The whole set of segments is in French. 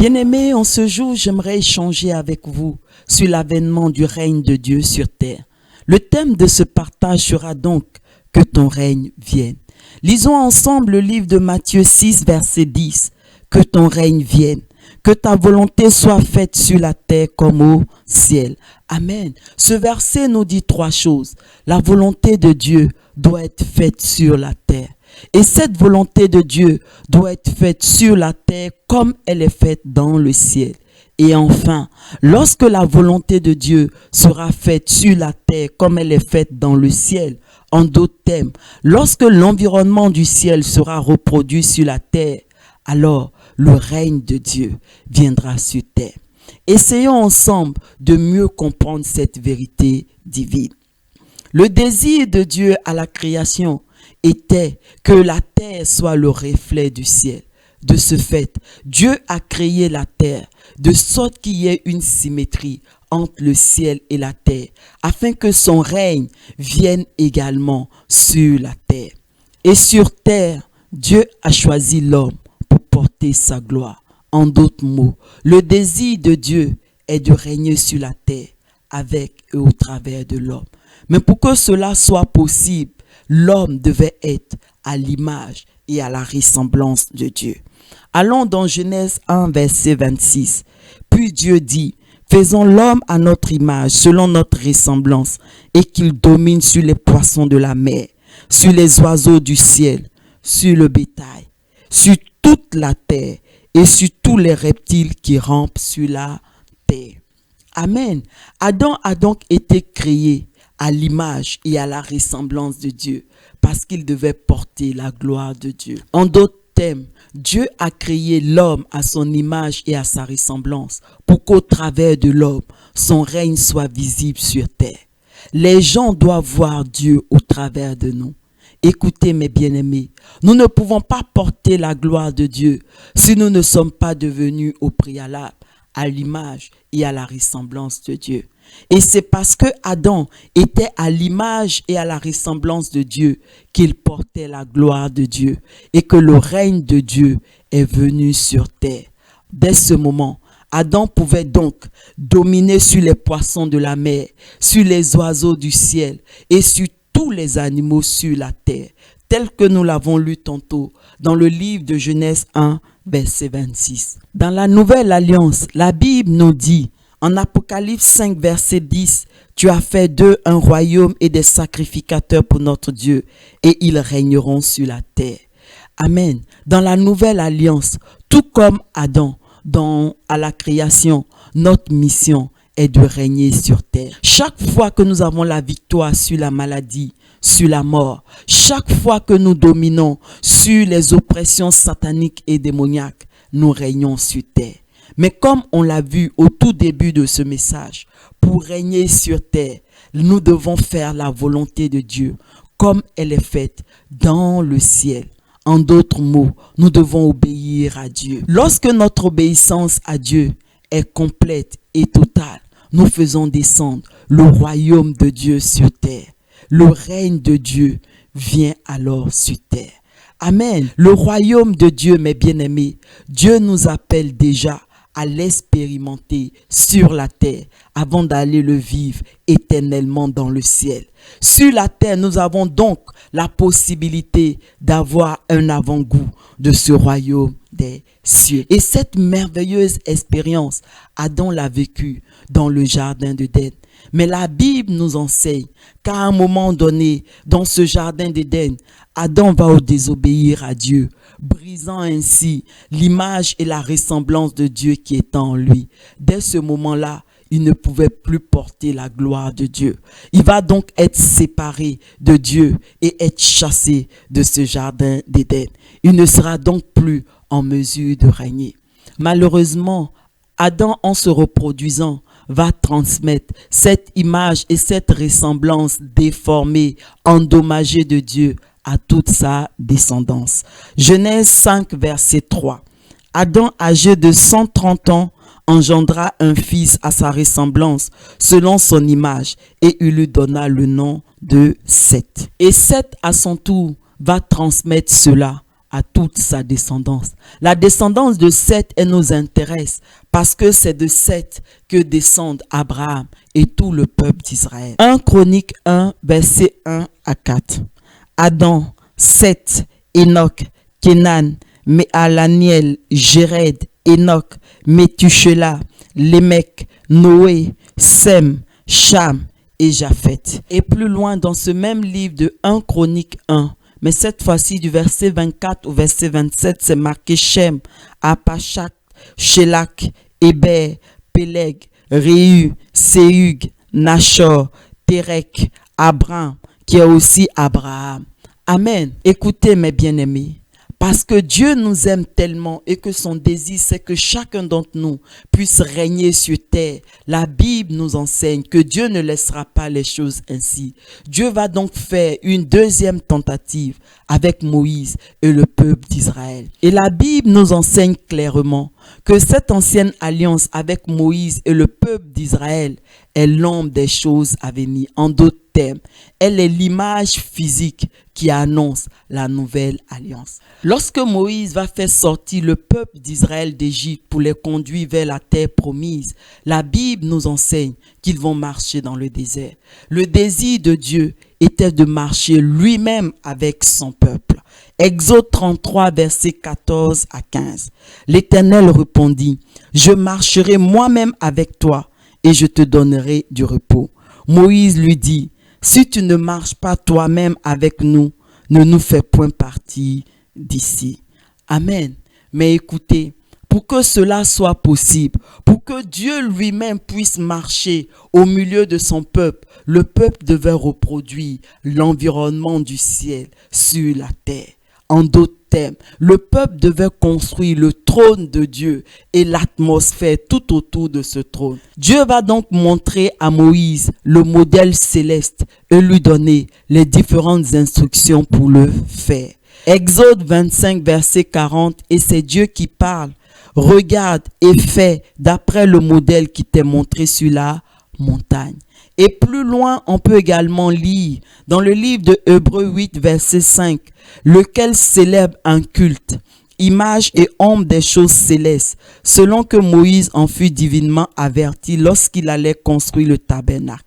Bien-aimés, en ce jour, j'aimerais échanger avec vous sur l'avènement du règne de Dieu sur terre. Le thème de ce partage sera donc « Que ton règne vienne ». Lisons ensemble le livre de Matthieu 6, verset 10. « Que ton règne vienne, que ta volonté soit faite sur la terre comme au ciel. » Amen. Ce verset nous dit trois choses. La volonté de Dieu doit être faite sur la terre. Et cette volonté de Dieu doit être faite sur la terre comme elle est faite dans le ciel. Et enfin, lorsque la volonté de Dieu sera faite sur la terre comme elle est faite dans le ciel, en d'autres termes, lorsque l'environnement du ciel sera reproduit sur la terre, alors le règne de Dieu viendra sur terre. Essayons ensemble de mieux comprendre cette vérité divine. Le désir de Dieu à la création était que la terre soit le reflet du ciel. De ce fait, Dieu a créé la terre de sorte qu'il y ait une symétrie entre le ciel et la terre, afin que son règne vienne également sur la terre. Et sur terre, Dieu a choisi l'homme pour porter sa gloire. En d'autres mots, le désir de Dieu est de régner sur la terre avec et au travers de l'homme. Mais pour que cela soit possible, l'homme devait être à l'image et à la ressemblance de Dieu. Allons dans Genèse 1, verset 26. Puis Dieu dit, faisons l'homme à notre image, selon notre ressemblance, et qu'il domine sur les poissons de la mer, sur les oiseaux du ciel, sur le bétail, sur toute la terre, et sur tous les reptiles qui rampent sur la terre. Amen. Adam a donc été créé à l'image et à la ressemblance de Dieu, parce qu'il devait porter la gloire de Dieu. En d'autres termes, Dieu a créé l'homme à son image et à sa ressemblance, pour qu'au travers de l'homme, son règne soit visible sur terre. Les gens doivent voir Dieu au travers de nous. Écoutez mes bien-aimés, nous ne pouvons pas porter la gloire de Dieu si nous ne sommes pas devenus au préalable à l'image et à la ressemblance de Dieu. Et c'est parce que Adam était à l'image et à la ressemblance de Dieu qu'il portait la gloire de Dieu et que le règne de Dieu est venu sur terre. Dès ce moment, Adam pouvait donc dominer sur les poissons de la mer, sur les oiseaux du ciel et sur tous les animaux sur la terre, tel que nous l'avons lu tantôt dans le livre de Genèse 1, verset 26. Dans la Nouvelle Alliance, la Bible nous dit, en Apocalypse 5, verset 10, « Tu as fait d'eux un royaume et des sacrificateurs pour notre Dieu, et ils régneront sur la terre. » Amen. Dans la Nouvelle Alliance, tout comme Adam, à la création, notre mission est de régner sur terre. Chaque fois que nous avons la victoire sur la maladie, sur la mort, chaque fois que nous dominons sur les oppressions sataniques et démoniaques, nous régnons sur terre. Mais comme on l'a vu au tout début de ce message, pour régner sur terre, nous devons faire la volonté de Dieu comme elle est faite dans le ciel. En d'autres mots, nous devons obéir à Dieu. Lorsque notre obéissance à Dieu est complète et totale, nous faisons descendre le royaume de Dieu sur terre. Le règne de Dieu vient alors sur terre. Amen. Le royaume de Dieu, mes bien-aimés, Dieu nous appelle déjà à l'expérimenter sur la terre avant d'aller le vivre éternellement dans le ciel. Sur la terre, nous avons donc la possibilité d'avoir un avant-goût de ce royaume des cieux. Et cette merveilleuse expérience, Adam l'a vécue dans le jardin d'Éden. Mais la Bible nous enseigne qu'à un moment donné, dans ce jardin d'Éden, Adam va désobéir à Dieu, brisant ainsi l'image et la ressemblance de Dieu qui est en lui. Dès ce moment-là, il ne pouvait plus porter la gloire de Dieu. Il va donc être séparé de Dieu et être chassé de ce jardin d'Éden. Il ne sera donc plus en mesure de régner. Malheureusement, Adam, en se reproduisant, va transmettre cette image et cette ressemblance déformée, endommagée de Dieu à toute sa descendance. Genèse 5, verset 3. Adam, âgé de 130 ans, engendra un fils à sa ressemblance, selon son image, et il lui donna le nom de Seth. Et Seth, à son tour, va transmettre cela à toute sa descendance. La descendance de Seth nous intéresse parce que c'est de Seth que descendent Abraham et tout le peuple d'Israël. 1 Chronique 1, versets 1 à 4. Adam, Seth, Enoch, Kenan, Méhalaniel, Jéred, Enoch, Métushela, Lémec, Noé, Sem, Cham et Japheth. Et plus loin dans ce même livre de 1 Chronique 1, mais cette fois-ci du verset 24 au verset 27, c'est marqué Shem, Apachak, Shélak, Héber, Péleg, Réu, Séhug, Nachor, Térek, Abram, qui est aussi Abraham. Amen. Écoutez mes bien-aimés. Parce que Dieu nous aime tellement et que son désir, c'est que chacun d'entre nous puisse régner sur terre. La Bible nous enseigne que Dieu ne laissera pas les choses ainsi. Dieu va donc faire une deuxième tentative avec Moïse et le peuple d'Israël. Et la Bible nous enseigne clairement que cette ancienne alliance avec Moïse et le peuple d'Israël est l'ombre des choses à venir. En d'autres termes, elle est l'image physique qui annonce la nouvelle alliance. Lorsque Moïse va faire sortir le peuple d'Israël d'Égypte pour les conduire vers la terre promise, la Bible nous enseigne qu'ils vont marcher dans le désert. Le désir de Dieu était de marcher lui-même avec son peuple. Exode 33, versets 14 à 15. L'Éternel répondit, « Je marcherai moi-même avec toi et je te donnerai du repos. » Moïse lui dit, « Si tu ne marches pas toi-même avec nous, ne nous fais point partie d'ici. » Amen. Mais écoutez, pour que cela soit possible, pour que Dieu lui-même puisse marcher au milieu de son peuple, le peuple devait reproduire l'environnement du ciel sur la terre. En d'autres termes, le peuple devait construire le trône de Dieu et l'atmosphère tout autour de ce trône. Dieu va donc montrer à Moïse le modèle céleste et lui donner les différentes instructions pour le faire. Exode 25, verset 40, et c'est Dieu qui parle. Regarde et fais d'après le modèle qui t'est montré sur la montagne. Et plus loin, on peut également lire dans le livre de Hébreux 8, verset 5, lequel célèbre un culte, image et ombre des choses célestes, selon que Moïse en fut divinement averti lorsqu'il allait construire le tabernacle.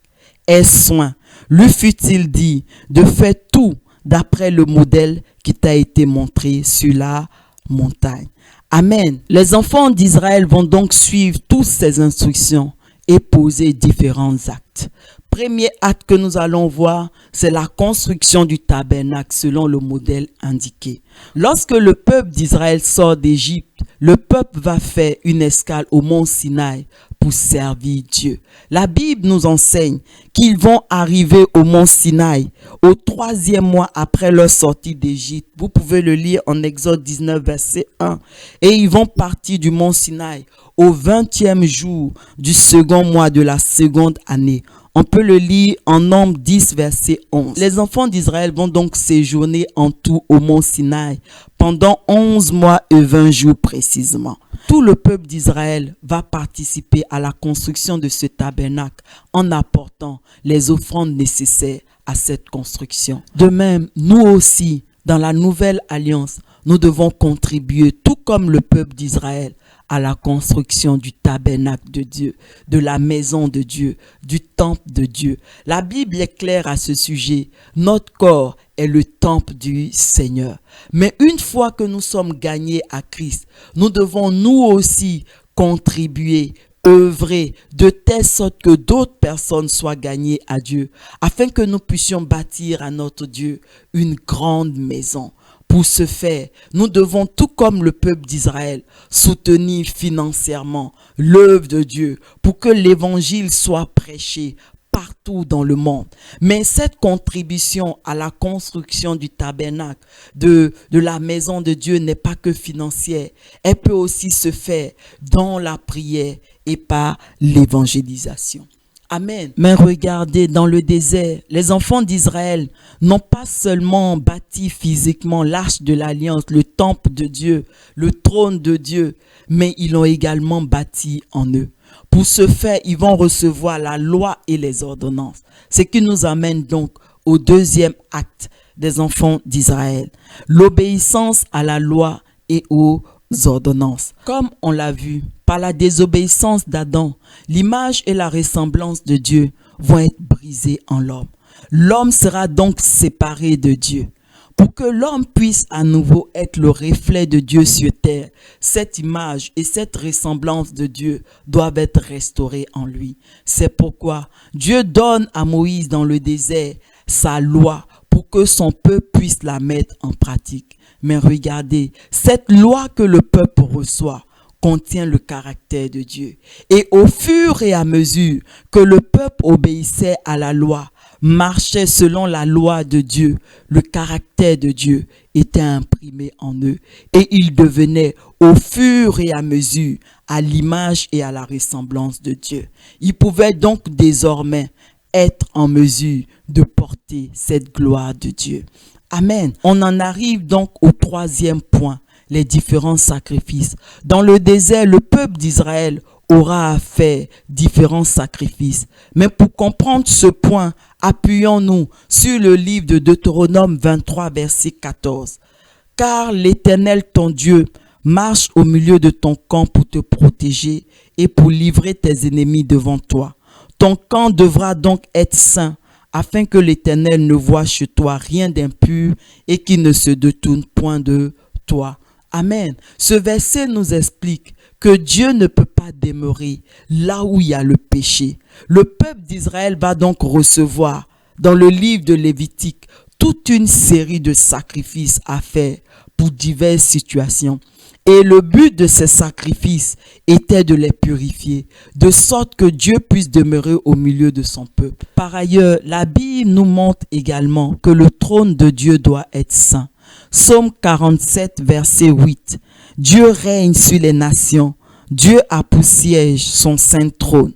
Aie soin, lui fut-il dit, de faire tout d'après le modèle qui t'a été montré sur la montagne. Amen. Les enfants d'Israël vont donc suivre toutes ces instructions et poser différents actes. Premier acte que nous allons voir, c'est la construction du tabernacle selon le modèle indiqué. Lorsque le peuple d'Israël sort d'Égypte, le peuple va faire une escale au mont Sinaï pour servir Dieu. La Bible nous enseigne qu'ils vont arriver au mont Sinaï au 3e mois après leur sortie d'Égypte. Vous pouvez le lire en Exode 19, verset 1. Et ils vont partir du mont Sinaï au 20e jour du 2e mois de la seconde année. On peut le lire en Nombre 10, verset 11. Les enfants d'Israël vont donc séjourner en tout au mont Sinaï pendant 11 mois et 20 jours précisément. Tout le peuple d'Israël va participer à la construction de ce tabernacle en apportant les offrandes nécessaires à cette construction. De même, nous aussi, dans la nouvelle alliance, nous devons contribuer, tout comme le peuple d'Israël, à la construction du tabernacle de Dieu, de la maison de Dieu, du temple de Dieu. La Bible est claire à ce sujet. Notre corps est le temple du Seigneur. Mais une fois que nous sommes gagnés à Christ, nous devons nous aussi contribuer, œuvrer de telle sorte que d'autres personnes soient gagnées à Dieu, afin que nous puissions bâtir à notre Dieu une grande maison. Pour ce faire, nous devons, tout comme le peuple d'Israël, soutenir financièrement l'œuvre de Dieu pour que l'évangile soit prêché partout dans le monde. Mais cette contribution à la construction du tabernacle, de la maison de Dieu n'est pas que financière. Elle peut aussi se faire dans la prière et par l'évangélisation. Amen. Mais regardez, dans le désert, les enfants d'Israël n'ont pas seulement bâti physiquement l'arche de l'alliance, le temple de Dieu, le trône de Dieu, mais ils l'ont également bâti en eux. Pour ce faire, ils vont recevoir la loi et les ordonnances. Ce qui nous amène donc au deuxième acte des enfants d'Israël, l'obéissance à la loi et aux ordonnances. Comme on l'a vu, par la désobéissance d'Adam, l'image et la ressemblance de Dieu vont être brisées en l'homme. L'homme sera donc séparé de Dieu. Pour que l'homme puisse à nouveau être le reflet de Dieu sur terre, cette image et cette ressemblance de Dieu doivent être restaurées en lui. C'est pourquoi Dieu donne à Moïse dans le désert sa loi pour que son peuple puisse la mettre en pratique. Mais regardez, cette loi que le peuple reçoit contient le caractère de Dieu. Et au fur et à mesure que le peuple obéissait à la loi, marchait selon la loi de Dieu, le caractère de Dieu était imprimé en eux et ils devenaient au fur et à mesure à l'image et à la ressemblance de Dieu. Ils pouvaient donc désormais être en mesure de porter cette gloire de Dieu. Amen. On en arrive donc au troisième point, les différents sacrifices. Dans le désert, le peuple d'Israël aura à faire différents sacrifices. Mais pour comprendre ce point, appuyons-nous sur le livre de Deutéronome 23, verset 14. « Car l'Éternel, ton Dieu, marche au milieu de ton camp pour te protéger et pour livrer tes ennemis devant toi. Ton camp devra donc être saint, afin que l'Éternel ne voie chez toi rien d'impur et qu'il ne se détourne point de toi. » Amen. Ce verset nous explique que Dieu ne peut pas demeurer là où il y a le péché. Le peuple d'Israël va donc recevoir dans le livre de Lévitique toute une série de sacrifices à faire pour diverses situations. Et le but de ces sacrifices était de les purifier, de sorte que Dieu puisse demeurer au milieu de son peuple. Par ailleurs, la Bible nous montre également que le trône de Dieu doit être saint. Psaume 47, verset 8. Dieu règne sur les nations. Dieu a pour siège son saint trône.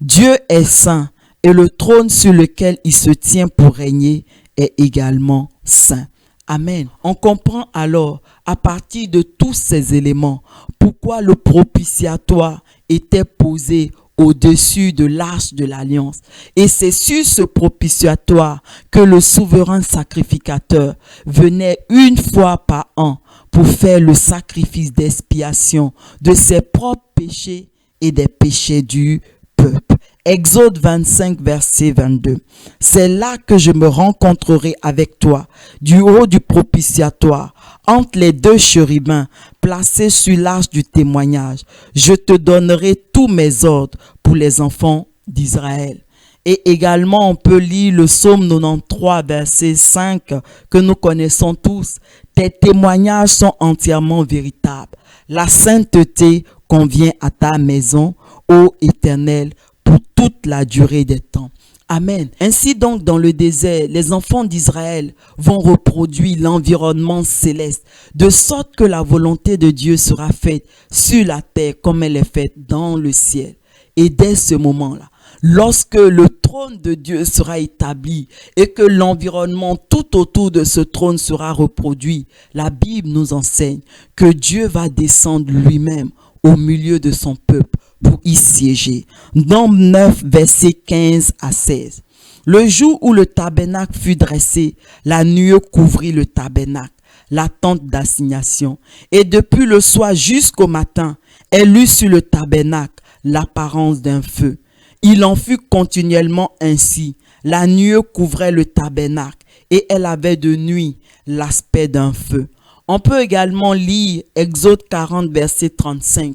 Dieu est saint et le trône sur lequel il se tient pour régner est également saint. Amen. On comprend alors, à partir de tous ces éléments, pourquoi le propitiatoire était posé au-dessus de l'arche de l'alliance. Et c'est sur ce propitiatoire que le souverain sacrificateur venait une fois par an pour faire le sacrifice d'expiation de ses propres péchés et des péchés du peuple. Exode 25, verset 22. C'est là que je me rencontrerai avec toi, du haut du propitiatoire, entre les deux chérubins placés sur l'arche du témoignage. Je te donnerai tous mes ordres pour les enfants d'Israël. Et également, on peut lire le psaume 93, verset 5, que nous connaissons tous. Tes témoignages sont entièrement véritables. La sainteté convient à ta maison, ô Éternel, pour toute la durée des temps. Amen. Ainsi donc, dans le désert, les enfants d'Israël vont reproduire l'environnement céleste, de sorte que la volonté de Dieu sera faite sur la terre comme elle est faite dans le ciel. Et dès ce moment-là, lorsque le trône de Dieu sera établi et que l'environnement tout autour de ce trône sera reproduit, la Bible nous enseigne que Dieu va descendre lui-même au milieu de son peuple pour y siéger. Nombre 9, versets 15 à 16. Le jour où le tabernacle fut dressé, la nuée couvrit le tabernacle, la tente d'assignation. Et depuis le soir jusqu'au matin, elle eut sur le tabernacle l'apparence d'un feu. Il en fut continuellement ainsi. La nuée couvrait le tabernacle et elle avait de nuit l'aspect d'un feu. On peut également lire Exode 40, verset 35.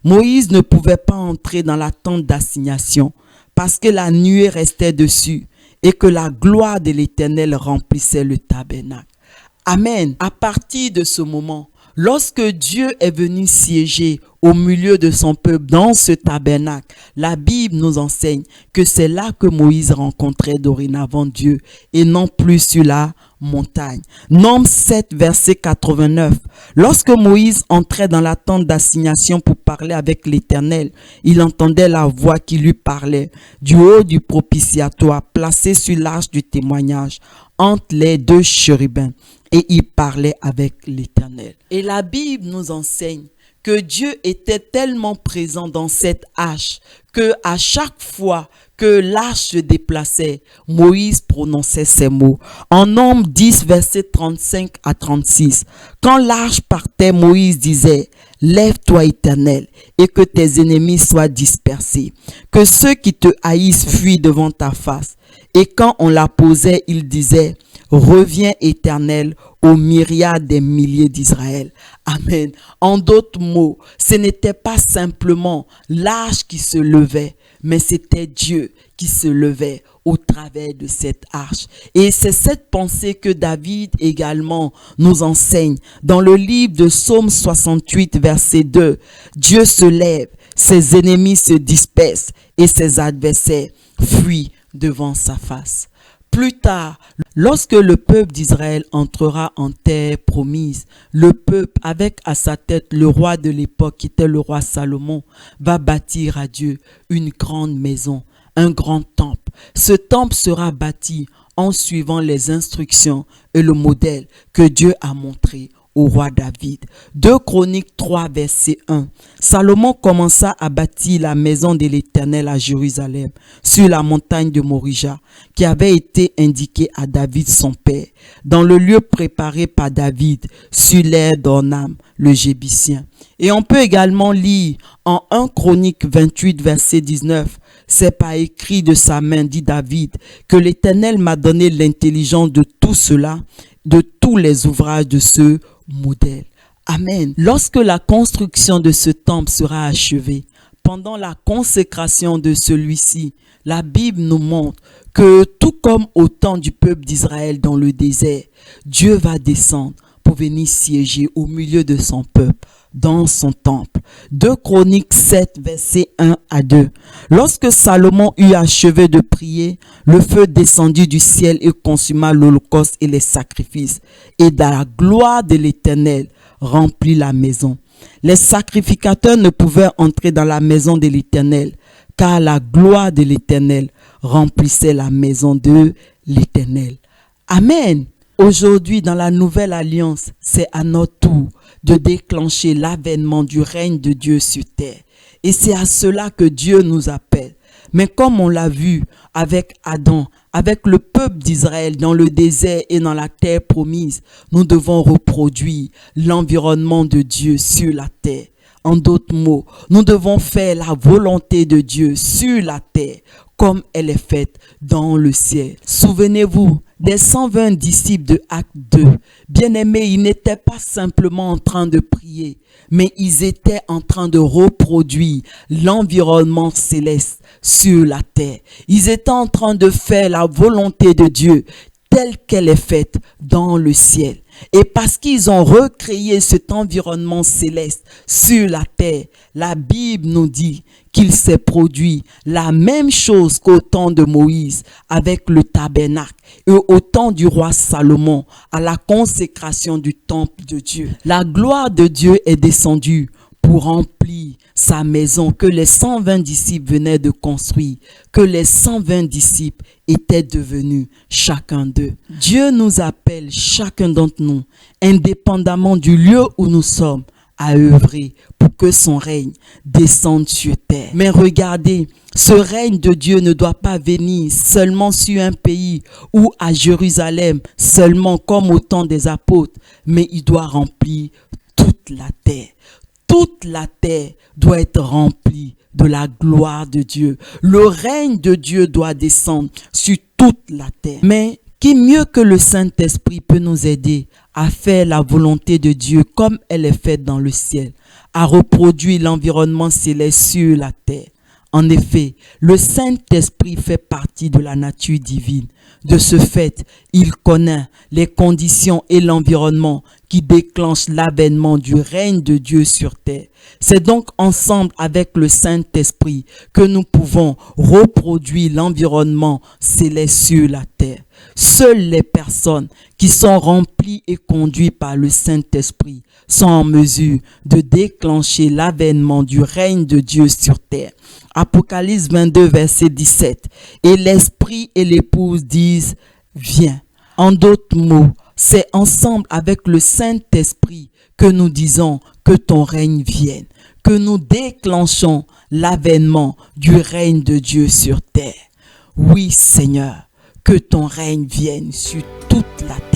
Moïse ne pouvait pas entrer dans la tente d'assignation parce que la nuée restait dessus et que la gloire de l'Éternel remplissait le tabernacle. Amen. À partir de ce moment, lorsque Dieu est venu siéger au milieu de son peuple dans ce tabernacle, la Bible nous enseigne que c'est là que Moïse rencontrait dorénavant Dieu et non plus sur la montagne. Nombre 7, verset 89. Lorsque Moïse entrait dans la tente d'assignation pour parler avec l'Éternel, il entendait la voix qui lui parlait du haut du propitiatoire placé sur l'arche du témoignage entre les deux chérubins et il parlait avec l'Éternel. Et la Bible nous enseigne que Dieu était tellement présent dans cette arche que à chaque fois que l'arche se déplaçait, Moïse prononçait ces mots. En Nombre 10, versets 35 à 36, quand l'arche partait, Moïse disait: Lève-toi, Éternel, et que tes ennemis soient dispersés, que ceux qui te haïssent fuient devant ta face. Et quand on la posait, il disait: Reviens, Éternel, aux myriades des milliers d'Israël. Amen. En d'autres mots, ce n'était pas simplement l'arche qui se levait, mais c'était Dieu qui se levait au travers de cette arche. Et c'est cette pensée que David également nous enseigne dans le livre de Psaume 68, verset 2. Dieu se lève, ses ennemis se dispersent et ses adversaires fuient devant sa face. Plus tard, lorsque le peuple d'Israël entrera en terre promise, le peuple, avec à sa tête le roi de l'époque qui était le roi Salomon, va bâtir à Dieu une grande maison, un grand temple. Ce temple sera bâti en suivant les instructions et le modèle que Dieu a montré au roi David. 2 Chroniques 3, verset 1. Salomon commença à bâtir la maison de l'Éternel à Jérusalem, sur la montagne de Morija, qui avait été indiquée à David son père, dans le lieu préparé par David, sur l'aire d'Ornam, le Jébusien. Et on peut également lire en 1 Chronique 28, verset 19, c'est par écrit de sa main, dit David, que l'Éternel m'a donné l'intelligence de tout cela, de tous les ouvrages de ce modèle. Amen. Lorsque la construction de ce temple sera achevée, pendant la consécration de celui-ci, la Bible nous montre que tout comme au temps du peuple d'Israël dans le désert, Dieu va descendre pour venir siéger au milieu de son peuple, dans son temple. 2 Chroniques 7, versets 1 à 2. Lorsque Salomon eut achevé de prier, le feu descendit du ciel et consuma l'holocauste et les sacrifices, et la gloire de l'Éternel remplit la maison. Les sacrificateurs ne pouvaient entrer dans la maison de l'Éternel, car la gloire de l'Éternel remplissait la maison de l'Éternel. Amen. Aujourd'hui, dans la nouvelle alliance, c'est à notre tour de déclencher l'avènement du règne de Dieu sur terre. Et c'est à cela que Dieu nous appelle. Mais comme on l'a vu avec Adam, avec le peuple d'Israël dans le désert et dans la terre promise, nous devons reproduire l'environnement de Dieu sur la terre. En d'autres mots, nous devons faire la volonté de Dieu sur la terre comme elle est faite dans le ciel. Souvenez-vous des 120 disciples de Acte 2. Bien-aimés, ils n'étaient pas simplement en train de prier, mais ils étaient en train de reproduire l'environnement céleste sur la terre. Ils étaient en train de faire la volonté de Dieu telle qu'elle est faite dans le ciel. Et parce qu'ils ont recréé cet environnement céleste sur la terre, la Bible nous dit qu'il s'est produit la même chose qu'au temps de Moïse avec le tabernacle et au temps du roi Salomon à la consécration du temple de Dieu. La gloire de Dieu est descendue pour remplir sa maison que les 120 disciples venaient de construire, que les 120 disciples étaient devenus chacun d'eux. Dieu nous appelle, chacun d'entre nous, indépendamment du lieu où nous sommes, à œuvrer pour que son règne descende sur terre. Mais regardez, ce règne de Dieu ne doit pas venir seulement sur un pays ou à Jérusalem, seulement comme au temps des apôtres, mais il doit remplir toute la terre. Toute la terre doit être remplie de la gloire de Dieu. Le règne de Dieu doit descendre sur toute la terre. Mais qui mieux que le Saint-Esprit peut nous aider à faire la volonté de Dieu comme elle est faite dans le ciel, à reproduire l'environnement céleste sur la terre. En effet, le Saint-Esprit fait partie de la nature divine. De ce fait, il connaît les conditions et l'environnement qui déclenchent l'avènement du règne de Dieu sur terre. C'est donc ensemble avec le Saint-Esprit que nous pouvons reproduire l'environnement céleste sur la terre. Seules les personnes qui sont remplies et conduites par le Saint-Esprit sont en mesure de déclencher l'avènement du règne de Dieu sur terre. Apocalypse 22, verset 17. Et l'Esprit et l'épouse disent, viens. En d'autres mots, c'est ensemble avec le Saint-Esprit que nous disons que ton règne vienne, que nous déclenchons l'avènement du règne de Dieu sur terre. Oui, Seigneur, que ton règne vienne sur toute la